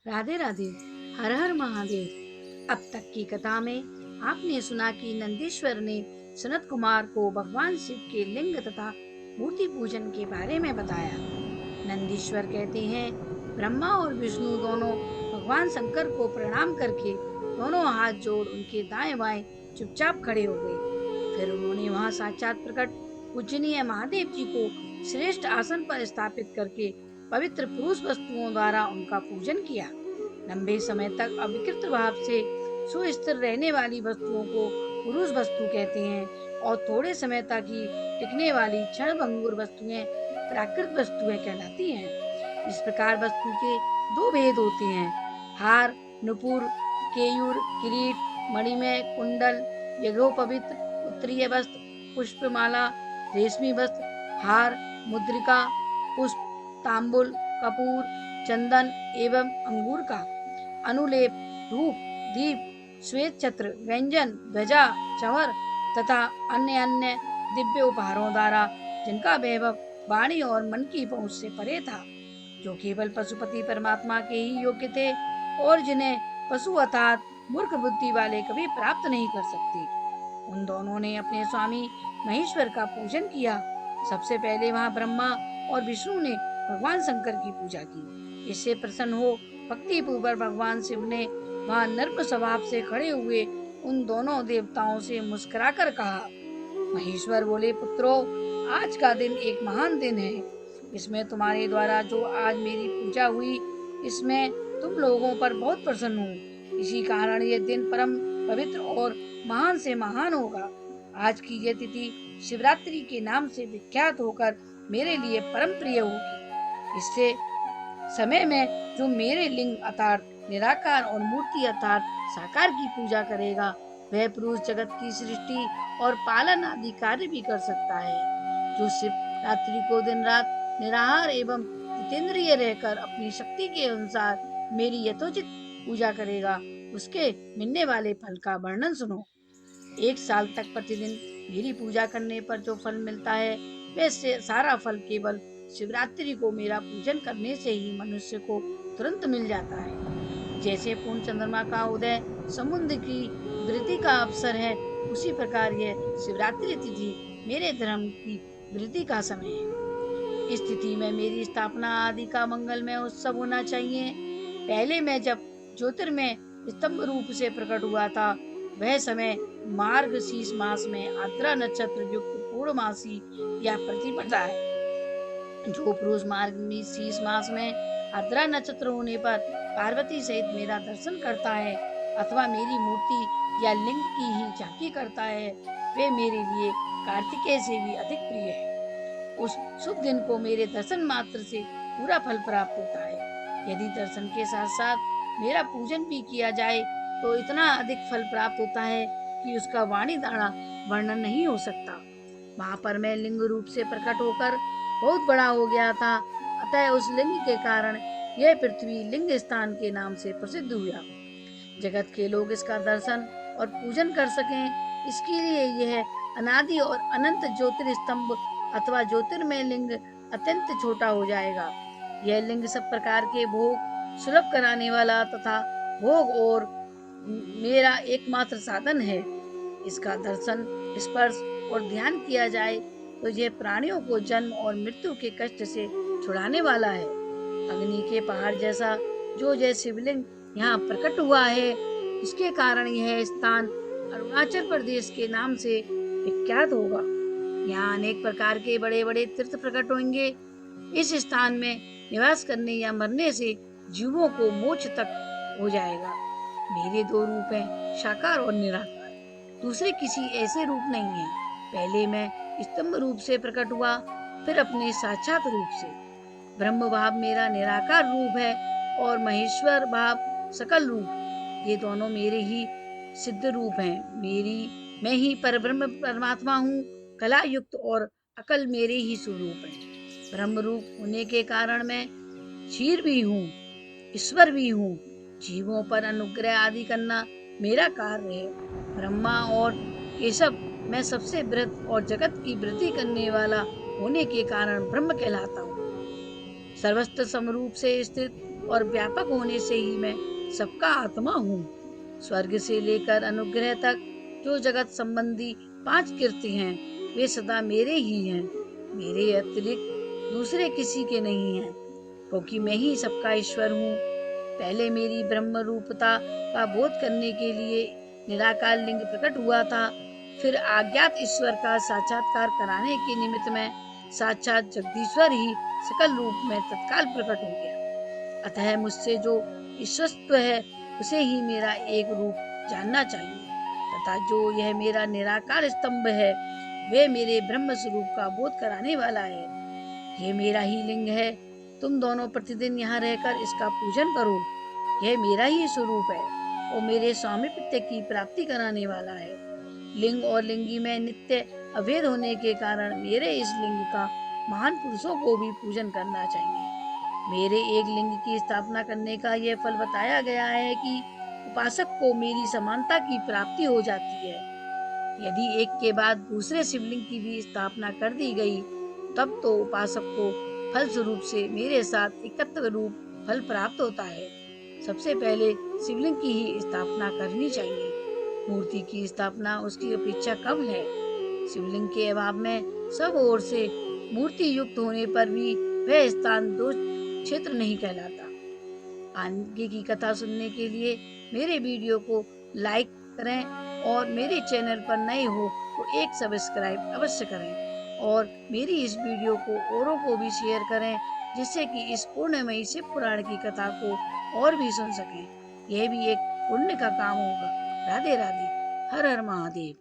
राधे राधे। हर हर महादेव। अब तक की कथा में आपने सुना कि नंदीश्वर ने सनत कुमार को भगवान शिव के लिंग तथा मूर्ति पूजन के बारे में बताया। नंदीश्वर कहते हैं, ब्रह्मा और विष्णु दोनों भगवान शंकर को प्रणाम करके दोनों हाथ जोड़ उनके दाएं बाएं चुपचाप खड़े हो गए। फिर उन्होंने वहां साक्षात प्रकट पूजनीय महादेव जी को श्रेष्ठ आसन पर स्थापित करके पवित्र पुरुष वस्तुओं द्वारा उनका पूजन किया। लंबे समय तक अविकृत भाव से सुस्थिर रहने वाली वस्तुओं को पुरुष वस्तु कहते हैं और थोड़े समय तक ही टिकने वाली क्षणभंगुर वस्तुएं प्राकृत वस्तुएं कहलाती हैं। इस प्रकार वस्तु के दो भेद होते हैं, हार, नुपुर, केयूर, किरीट, मणिमय, कुंडल, यज्ञोपवीत, उत्तरीय वस्त्र, पुष्पमाला, रेशमी वस्त्र, हार, मुद्रिका, पुष्प, तांबुल, कपूर, चंदन एवं अंगूर का अनुलेप, धूप, दीप, श्वेत छत्र, व्यंजन, ध्वजा, चंवर तथा अन्य अन्य दिव्य उपहारों द्वारा जिनका वैभव वाणी और मन की पहुंच से परे था, जो केवल पशुपति परमात्मा के ही योग्य थे और जिन्हें पशु अर्थात मूर्ख बुद्धि वाले कभी प्राप्त नहीं कर सकते। उन दोनों ने अपने स्वामी महेश्वर का पूजन किया। सबसे पहले वहां ब्रह्मा और विष्णु ने भगवान शंकर की पूजा की। इससे प्रसन्न हो भक्ति पूर्वक भगवान शिव ने वहां नर्म स्वभाव से खड़े हुए उन दोनों देवताओं से मुस्कुराकर कहा, महेश्वर बोले, पुत्रों, आज का दिन एक महान दिन है। इसमें तुम्हारे द्वारा जो आज मेरी पूजा हुई, इसमें तुम लोगों पर बहुत प्रसन्न हूँ। इसी कारण यह दिन परम पवित्र और महान से महान होगा। आज की यह तिथि शिवरात्रि के नाम से विख्यात होकर मेरे लिए परम प्रिय होगी। इससे समय में जो मेरे लिंग अर्थात निराकार और मूर्ति अर्थात साकार की पूजा करेगा, वह पुरुष जगत की सृष्टि और पालन आदि कार्य भी कर सकता है। जो शिवरात्रि को दिन रात निराहार एवं जितेंद्रिय रहकर अपनी शक्ति के अनुसार मेरी यथोचित पूजा करेगा, उसके मिलने वाले फल का वर्णन सुनो। 1 साल तक प्रतिदिन मेरी पूजा करने पर जो फल मिलता है, वह सारा फल केवल शिवरात्रि को मेरा पूजन करने से ही मनुष्य को तुरंत मिल जाता है। जैसे पूर्ण चंद्रमा का उदय समुद्र की वृद्धि का अवसर है, उसी प्रकार यह शिवरात्रि तिथि मेरे धर्म की वृद्धि का समय है। इस तिथि में मेरी स्थापना आदि का मंगलमय उत्सव होना चाहिए। पहले मैं जब ज्योतिर्मय स्तंभ रूप से प्रकट हुआ था, वह समय मार्गशीर्ष मास में आद्रा नक्षत्र युक्त पूर्णमासी या प्रतिपदा है। जो पुरुष मार्गशीर्ष मास में आद्रा नक्षत्र होने पर पार्वती सहित मेरा दर्शन करता है अथवा मेरी मूर्ति या लिंग की ही झांकी करता है, वे मेरे लिए कार्तिकेय से भी अधिक प्रिय है। उस शुभ दिन को मेरे दर्शन मात्र से पूरा फल प्राप्त होता है। यदि दर्शन के साथ साथ मेरा पूजन भी किया जाए तो इतना अधिक फल प्राप्त होता है कि उसका वाणी द्वारा वर्णन नहीं हो सकता। वहां पर मैं लिंग रूप से प्रकट होकर बहुत बड़ा हो गया था, अतः उस लिंग के कारण यह पृथ्वी लिंग स्थान के नाम से प्रसिद्ध हुआ। जगत के लोग इसका दर्शन और पूजन कर सकें, इसके लिए यह अनादि और अनंत ज्योतिर्स्तंभ अथवा ज्योतिर्मय लिंग अत्यंत छोटा हो जाएगा। यह लिंग सब प्रकार के भोग सुलभ कराने वाला तथा भोग और मेरा एकमात्र साधन है। इसका दर्शन, स्पर्श और ध्यान किया जाए तो यह प्राणियों को जन्म और मृत्यु के कष्ट से छुड़ाने वाला है। अग्नि के पहाड़ जैसा जो जय शिवलिंग यहाँ प्रकट हुआ है, इसके कारण यह स्थान अरुणाचल प्रदेश के नाम से विख्यात होगा। यहाँ अनेक प्रकार के बड़े बड़े तीर्थ प्रकट होंगे। इस स्थान में निवास करने या मरने से जीवों को मोक्ष तक हो जाएगा। मेरे 2 रूप हैं, साकार और निराकार। दूसरे किसी ऐसे रूप नहीं है। पहले मैं स्तंभ रूप से प्रकट हुआ, फिर अपने साक्षात रूप से। ब्रह्म भाव मेरा निराकार रूप है और महेश्वर भाव सकल रूप, ये दोनों मेरे ही सिद्ध रूप हैं। मैं ही परब्रह्म परमात्मा हूँ। कला युक्त और अकल मेरे ही स्वरूप है। ब्रह्म रूप होने के कारण मैं क्षीर भी हूँ, ईश्वर भी हूँ। जीवों पर अनुग्रह आदि करना मेरा कार्य है। ब्रह्मा और केशव मैं सबसे वृहत और जगत की वृद्धि करने वाला होने के कारण ब्रह्म कहलाता हूँ। सर्वस्त्र समरूप से स्थित और व्यापक होने से ही मैं सबका आत्मा हूँ। स्वर्ग से लेकर अनुग्रह तक जो जगत संबंधी 5 कीर्ति हैं, वे सदा मेरे ही हैं। मेरे अतिरिक्त दूसरे किसी के नहीं हैं, क्योंकि मैं ही सबका ईश्वर हूँ। पहले मेरी ब्रह्म रूपता का बोध करने के लिए निराकार लिंग प्रकट हुआ था। फिर अज्ञात ईश्वर का साक्षात्कार कराने के निमित्त में साक्षात जगदीश्वर ही सकल रूप में तत्काल प्रकट हो गया। अतः मुझसे जो ईश्वरत्व है उसे ही मेरा एक रूप जानना चाहिए, तथा जो यह मेरा निराकार स्तंभ है वे मेरे ब्रह्म स्वरूप का बोध कराने वाला है। ये मेरा ही लिंग है। तुम दोनों प्रतिदिन यहाँ रहकर इसका पूजन करो। यह मेरा ही स्वरूप है और मेरे स्वामित्व की प्राप्ति कराने वाला है। लिंग और लिंगी में नित्य अभेद होने के कारण मेरे इस लिंग का महान पुरुषों को भी पूजन करना चाहिए। मेरे एक लिंग की स्थापना करने का यह फल बताया गया है कि उपासक को मेरी समानता की प्राप्ति हो जाती है। यदि एक के बाद दूसरे शिवलिंग की भी स्थापना कर दी गई, तब तो उपासक को फल स्वरूप से मेरे साथ एकत्व रूप फल प्राप्त होता है। सबसे पहले शिवलिंग की ही स्थापना करनी चाहिए। मूर्ति की स्थापना उसकी अपेक्षा कम है। शिवलिंग के अभाव में सब ओर से मूर्ति युक्त होने पर भी वह स्थान दोष क्षेत्र नहीं कहलाता। आगे की कथा सुनने के लिए मेरे वीडियो को लाइक करें और मेरे चैनल पर नए हो तो एक सब्सक्राइब अवश्य करें और मेरी इस वीडियो को औरों को भी शेयर करें, जिससे कि इस पूर्णमयी शिव पुराण की कथा को और भी सुन सकें। यह भी एक पुण्य का काम होगा। राधे राधे। हर हर महादेव।